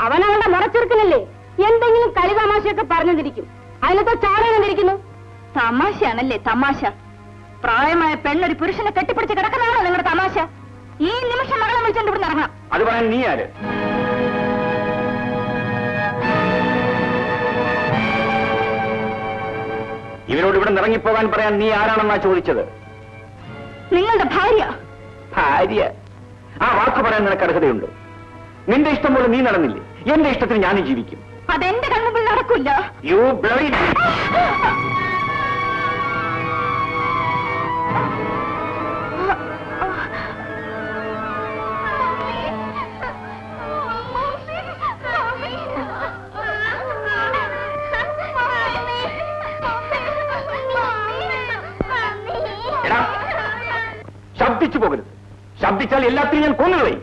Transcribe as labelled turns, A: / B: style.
A: അവനവളുടെ മുറച്ചെറുക്കനല്ലേ, എന്തെങ്കിലും കളി തമാശയൊക്കെ പറഞ്ഞിരിക്കും. അതിനകത്ത് ചാടന്നിരിക്കുന്നു. തമാശയാണല്ലേ തമാശ? പ്രായമായ പെണ്ണൊരു പുരുഷനെ കെട്ടിപ്പിടിച്ച് കിടക്കുന്നതാണോ നിങ്ങളുടെ തമാശ? ഈ നിമിഷം മകളെ വിളിച്ചോണ്ട് ഇവിടെ ഇറങ്ങാം.
B: അത് പറയാൻ നീ ആര്? ഇവരോട് ഇവിടെ ഇറങ്ങിപ്പോകാൻ പറയാൻ നീ ആരാണെന്നാ ചോദിച്ചത്?
A: നിങ്ങളുടെ ഭാര്യ.
B: ഭാര്യ? ആ വാക്ക് പറയാൻ നിനക്ക് അർഹതയുണ്ട്. നിന്റെ ഇഷ്ടം പോലെ നീ നടന്നില്ലേ, എന്റെ ഇഷ്ടത്തിന് ഞാനും ജീവിക്കും.
A: അതെന്റെ കണ്ണുമ്പിൽ നടക്കില്ല.
B: You bloody. ശബ്ദിച്ചു പോകരുത്. ശബ്ദിച്ചാൽ എല്ലാത്തിനും ഞാൻ കൊന്നുകളയും.